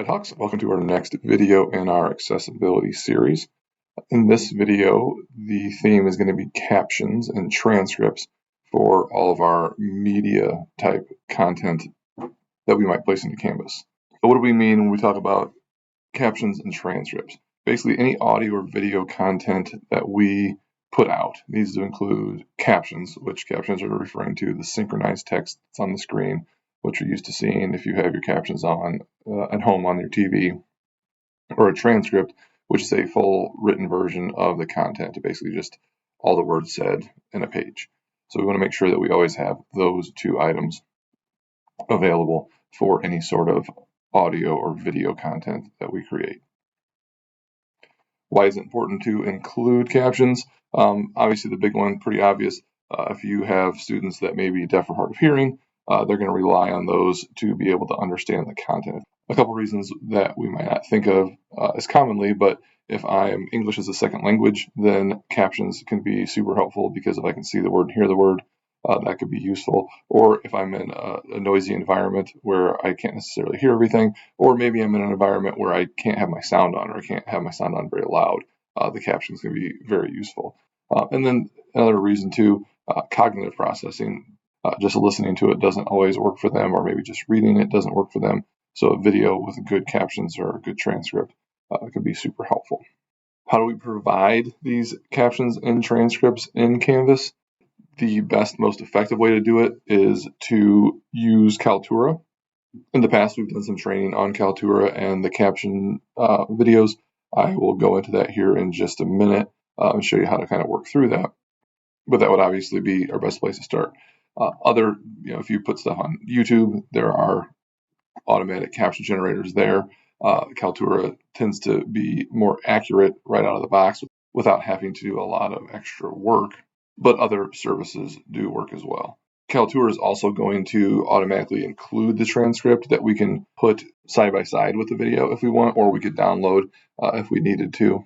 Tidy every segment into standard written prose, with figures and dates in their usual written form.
Alright, Hawks, welcome to our next video in our accessibility series. In this video, the theme is going to be captions and transcripts for all of our media type content that we might place into Canvas. So what do we mean when we talk about captions and transcripts? Basically, any audio or video content that we put out needs to include captions, which captions are referring to the synchronized text that's on the screen, what you're used to seeing if you have your captions on at home on your TV, or a transcript, which is a full written version of the content, basically just all the words said in a page. So we want to make sure that we always have those two items available for any sort of audio or video content that we create. Why is it important to include captions? Obviously, the big one, pretty obvious. If you have students that may be deaf or hard of hearing, they're going to rely on those to be able to understand the content. A couple reasons that we might not think of as commonly, but if I'm English as a second language, then captions can be super helpful because if I can see the word and hear the word, that could be useful. Or if I'm in a noisy environment where I can't necessarily hear everything, or maybe I'm in an environment where I can't have my sound on or I can't have my sound on very loud, the captions can be very useful. And then another reason too, cognitive processing. Just listening to it doesn't always work for them, or maybe just reading it doesn't work for them. So a video with good captions or a good transcript could be super helpful. How do we provide these captions and transcripts in Canvas? The best, most effective way to do it is to use Kaltura. In the past, we've done some training on Kaltura and the caption videos. I will go into that here in just a minute and show you how to kind of work through that. But that would obviously be our best place to start. If you put stuff on YouTube, there are automatic caption generators there. Kaltura tends to be more accurate right out of the box without having to do a lot of extra work, but other services do work as well. Kaltura is also going to automatically include the transcript that we can put side by side with the video if we want, or we could download if we needed to.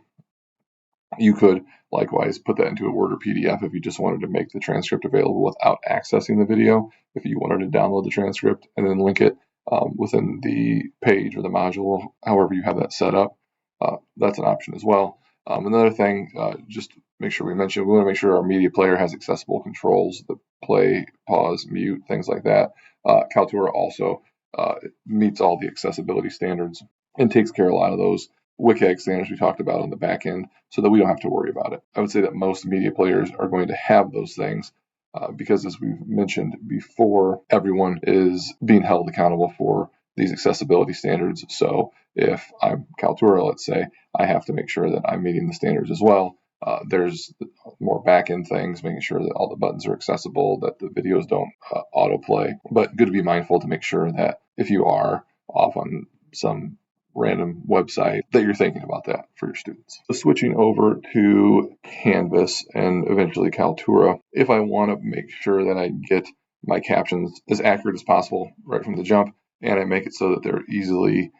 You could likewise put that into a Word or PDF if you just wanted to make the transcript available without accessing the video. If you wanted to download the transcript and then link it within the page or the module, however you have that set up, that's an option as well. Another thing, just make sure we want to make sure our media player has accessible controls, the play, pause, mute, things like that. Kaltura also meets all the accessibility standards and takes care of a lot of those WCAG standards we talked about on the back end so that we don't have to worry about it. I would say that most media players are going to have those things because, as we've mentioned before, everyone is being held accountable for these accessibility standards. So if I'm Kaltura, let's say, I have to make sure that I'm meeting the standards as well. There's more back-end things, making sure that all the buttons are accessible, that the videos don't autoplay. But good to be mindful to make sure that if you are off on some random website, that you're thinking about that for your students. So switching over to Canvas and eventually Kaltura, if I want to make sure that I get my captions as accurate as possible right from the jump, and I make it so that they're easily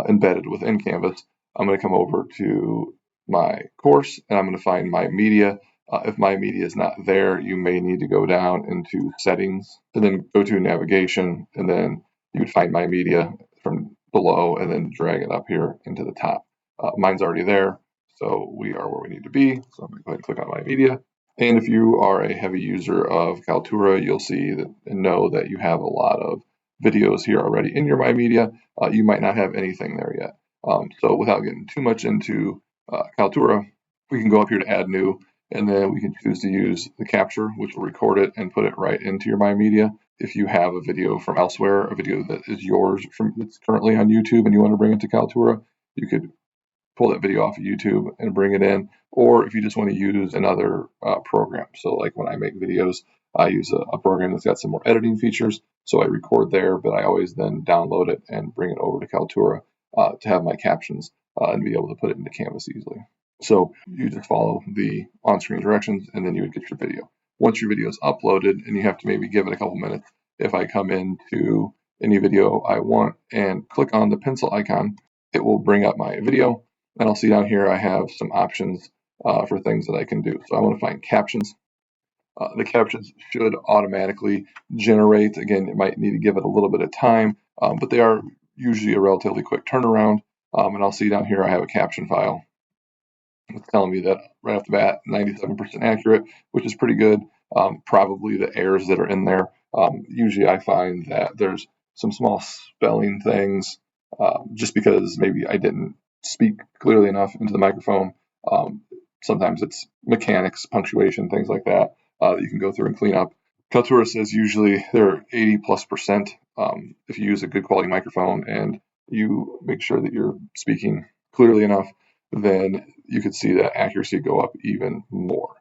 embedded within Canvas, I'm going to come over to my course and I'm going to find my media. If my media is not there, you may need to go down into settings and then go to navigation, and then you would find my media from below and then drag it up here into the top. Mine's already there, so we are where we need to be. So I'm going to go ahead and click on my media. And if you are a heavy user of Kaltura, you'll see that and know that you have a lot of videos here already in your My Media. You might not have anything there yet. So without getting too much into Kaltura, we can go up here to add new, and then we can choose to use the capture, which will record it and put it right into your My Media. If you have a video from elsewhere, a video that is yours that's currently on YouTube and you want to bring it to Kaltura, you could pull that video off of YouTube and bring it in. Or if you just want to use another program. So like when I make videos, I use a program that's got some more editing features. So I record there, but I always then download it and bring it over to Kaltura to have my captions and be able to put it into Canvas easily. So you just follow the on-screen directions and then you would get your video. Once your video is uploaded, and you have to maybe give it a couple minutes, if I come into any video I want and click on the pencil icon, it will bring up my video, and I'll see down here I have some options for things that I can do. So I want to find captions. The captions should automatically generate. Again, you might need to give it a little bit of time, but they are usually a relatively quick turnaround. And I'll see down here I have a caption file. It's telling me that right off the bat, 97% accurate, which is pretty good. Probably the errors that are in there. Usually I find that there's some small spelling things, just because maybe I didn't speak clearly enough into the microphone. Sometimes it's mechanics, punctuation, things like that, that you can go through and clean up. Kaltura says usually they're 80+%. If you use a good quality microphone and you make sure that you're speaking clearly enough, then you could see that accuracy go up even more.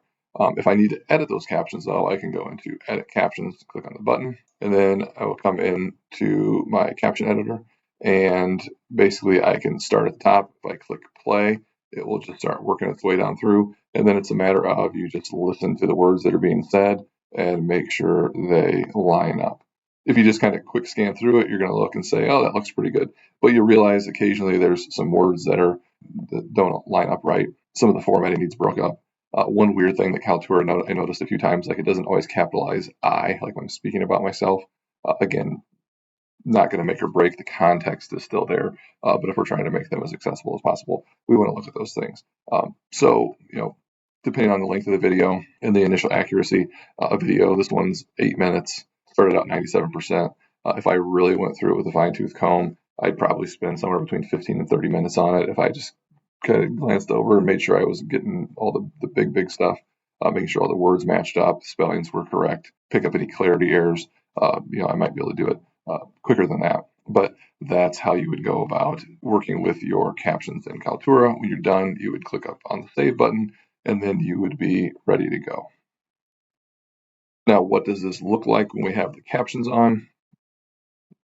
If I need to edit those captions, though, I can go into Edit Captions, click on the button, and then I will come in to my caption editor, and basically I can start at the top. If I click play, it will just start working its way down through, and then it's a matter of you just listen to the words that are being said and make sure they line up. If you just kind of quick scan through it, you're going to look and say, oh, that looks pretty good. But you realize occasionally there's some words that don't line up right. Some of the formatting needs broke up. One weird thing that Kaltura I noticed a few times, like it doesn't always capitalize I, like when I'm speaking about myself. Again, not going to make or break. The context is still there. But if we're trying to make them as accessible as possible, we want to look at those things. So, depending on the length of the video and the initial accuracy, a video, this one's 8 minutes, started out 97%. If I really went through it with a fine-tooth comb, I'd probably spend somewhere between 15 and 30 minutes on it if I just kind of glanced over and made sure I was getting all the big stuff, making sure all the words matched up, spellings were correct, pick up any clarity errors. I might be able to do it quicker than that. But that's how you would go about working with your captions in Kaltura. When you're done, you would click up on the Save button, and then you would be ready to go. Now, what does this look like when we have the captions on?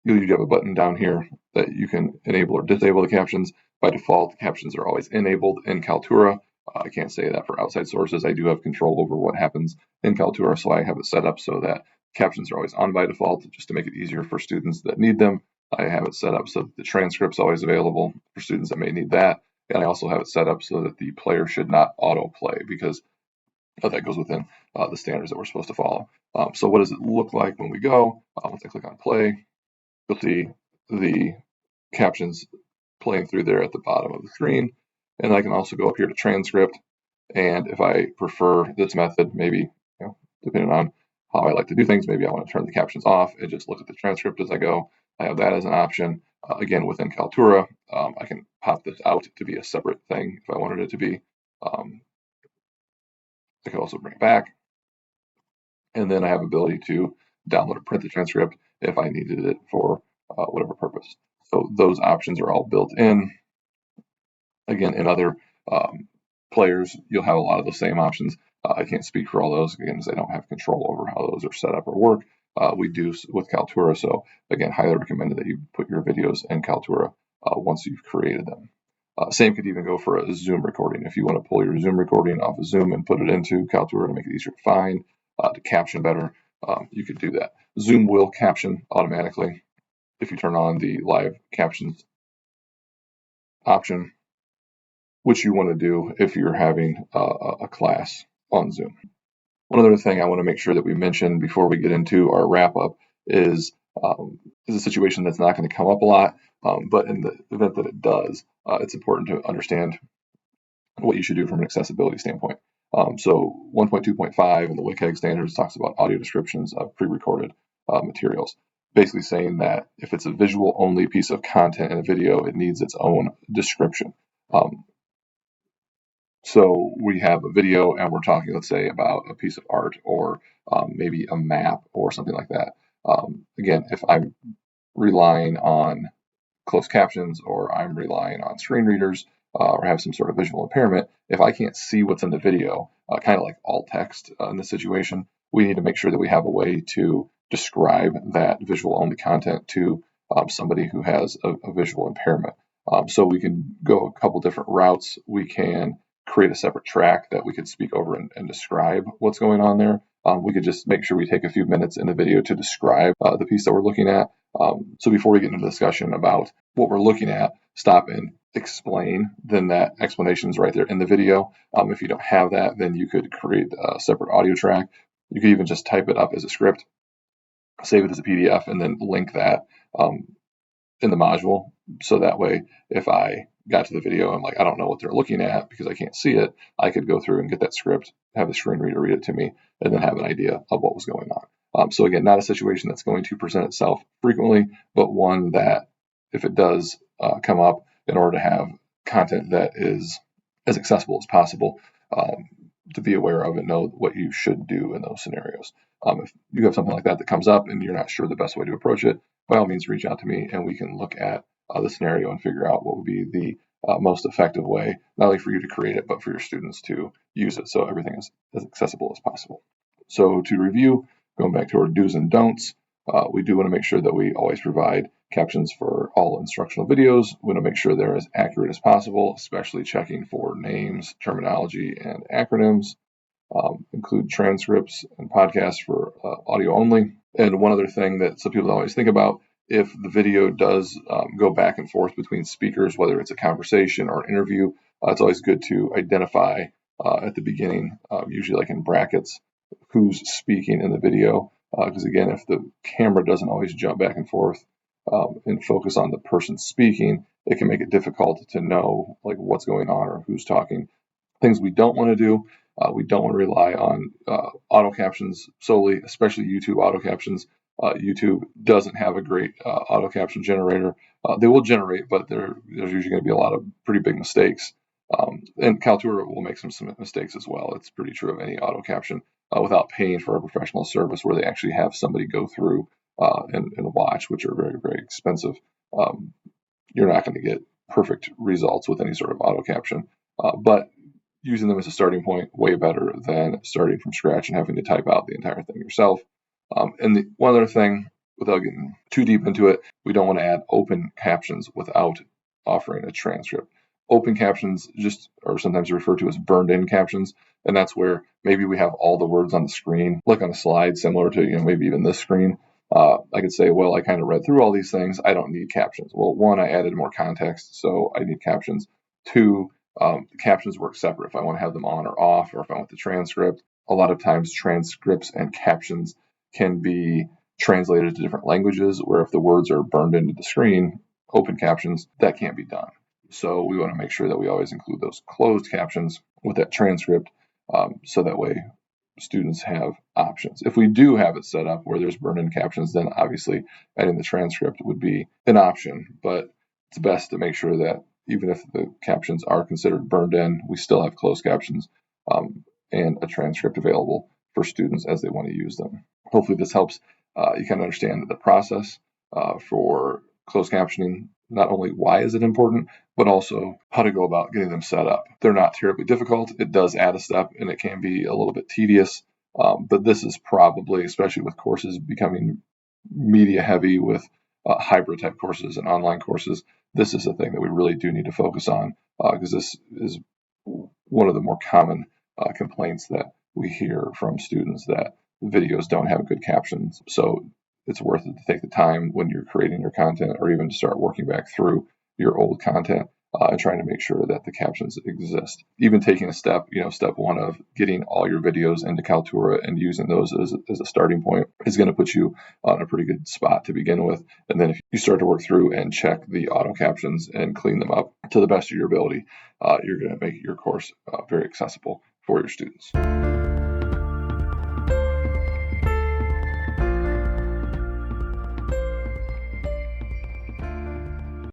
You have a button down here that you can enable or disable the captions. By default, the captions are always enabled in Kaltura. I can't say that for outside sources. I do have control over what happens in Kaltura, so I have it set up so that captions are always on by default, just to make it easier for students that need them. I have it set up so that the transcript's always available for students that may need that. And I also have it set up so that the player should not autoplay, because that goes within the standards that we're supposed to follow. So what does it look like when we go? Once I click on play, you'll see the captions playing through there at the bottom of the screen. And I can also go up here to transcript. And if I prefer this method, maybe, depending on how I like to do things, maybe I want to turn the captions off and just look at the transcript as I go. I have that as an option. Again, within Kaltura, I can pop this out to be a separate thing if I wanted it to be. I can also bring it back. And then I have ability to download or print the transcript if I needed it for whatever purpose. So those options are all built in. Again, in other players, you'll have a lot of the same options. I can't speak for all those, again, because I don't have control over how those are set up or work. We do with Kaltura, so again, highly recommended that you put your videos in Kaltura once you've created them. Same could even go for a Zoom recording. If you want to pull your Zoom recording off of Zoom and put it into Kaltura to make it easier to find, to caption better, you could do that. Zoom will caption automatically if you turn on the live captions option, which you want to do if you're having a class on Zoom. One other thing I want to make sure that we mention before we get into our wrap-up is a situation that's not going to come up a lot, but in the event that it does, it's important to understand what you should do from an accessibility standpoint. So 1.2.5 in the WCAG standards talks about audio descriptions of pre-recorded materials, basically saying that if it's a visual-only piece of content in a video, it needs its own description. So we have a video and we're talking, let's say, about a piece of art or maybe a map or something like that. Again, if I'm relying on closed captions or I'm relying on screen readers or have some sort of visual impairment, if I can't see what's in the video, kind of like alt text in this situation, we need to make sure that we have a way to describe that visual only content to somebody who has a visual impairment. So we can go a couple different routes. We can create a separate track that we could speak over and describe what's going on there. We could just make sure we take a few minutes in the video to describe the piece that we're looking at. So before we get into the discussion about what we're looking at, stop and explain. Then that explanation is right there in the video. If you don't have that, then you could create a separate audio track. You could even just type it up as a script, save it as a PDF, and then link that in the module. So that way, if I got to the video, I'm like, I don't know what they're looking at because I can't see it, I could go through and get that script, have the screen reader read it to me, and then have an idea of what was going on. So again, not a situation that's going to present itself frequently, but one that if it does come up, in order to have content that is as accessible as possible, to be aware of and know what you should do in those scenarios. If you have something like that that comes up and you're not sure the best way to approach it, by all means, reach out to me and we can look at the scenario and figure out what would be the most effective way, not only for you to create it, but for your students to use it so everything is as accessible as possible. So to review, going back to our do's and don'ts, we do want to make sure that we always provide captions for all instructional videos. We want to make sure they're as accurate as possible, especially checking for names, terminology, and acronyms. Include transcripts and podcasts for audio only. And one other thing that some people don't always think about, if the video does go back and forth between speakers, whether it's a conversation or an interview, it's always good to identify at the beginning, usually like in brackets, who's speaking in the video. Because again, if the camera doesn't always jump back and forth and focus on the person speaking, it can make it difficult to know like what's going on or who's talking. Things we don't want to do. We don't want to rely on auto captions solely, especially YouTube auto captions. YouTube doesn't have a great auto caption generator. They will generate, but there's usually going to be a lot of pretty big mistakes. And Kaltura will make some mistakes as well. It's pretty true of any auto caption without paying for a professional service where they actually have somebody go through and watch, which are very, very expensive. You're not going to get perfect results with any sort of auto caption. But using them as a starting point, way better than starting from scratch and having to type out the entire thing yourself. And one other thing, without getting too deep into it, we don't want to add open captions without offering a transcript. Open captions just are sometimes referred to as burned-in captions, and that's where maybe we have all the words on the screen, like on a slide, similar to maybe even this screen. I could say, well, I kind of read through all these things. I don't need captions. Well, one, I added more context, so I need captions. Two, the captions work separate if I want to have them on or off, or if I want the transcript. A lot of times transcripts and captions can be translated to different languages, where if the words are burned into the screen, open captions, that can't be done. So we want to make sure that we always include those closed captions with that transcript, so that way students have options. If we do have it set up where there's burned-in captions, then obviously adding the transcript would be an option, but it's best to make sure that even if the captions are considered burned in, we still have closed captions and a transcript available for students as they want to use them. Hopefully this helps you kind of understand the process for closed captioning, not only why is it important, but also how to go about getting them set up. They're not terribly difficult. It does add a step and it can be a little bit tedious, but this is probably, especially with courses becoming media heavy with hybrid type courses and online courses, this is the thing that we really do need to focus on because this is one of the more common complaints that we hear from students, that videos don't have good captions. So it's worth it to take the time when you're creating your content, or even to start working back through your old content and trying to make sure that the captions exist. Even taking a step, step one of getting all your videos into Kaltura and using those as a starting point is going to put you on a pretty good spot to begin with. And then if you start to work through and check the auto captions and clean them up to the best of your ability, you're going to make your course very accessible for your students.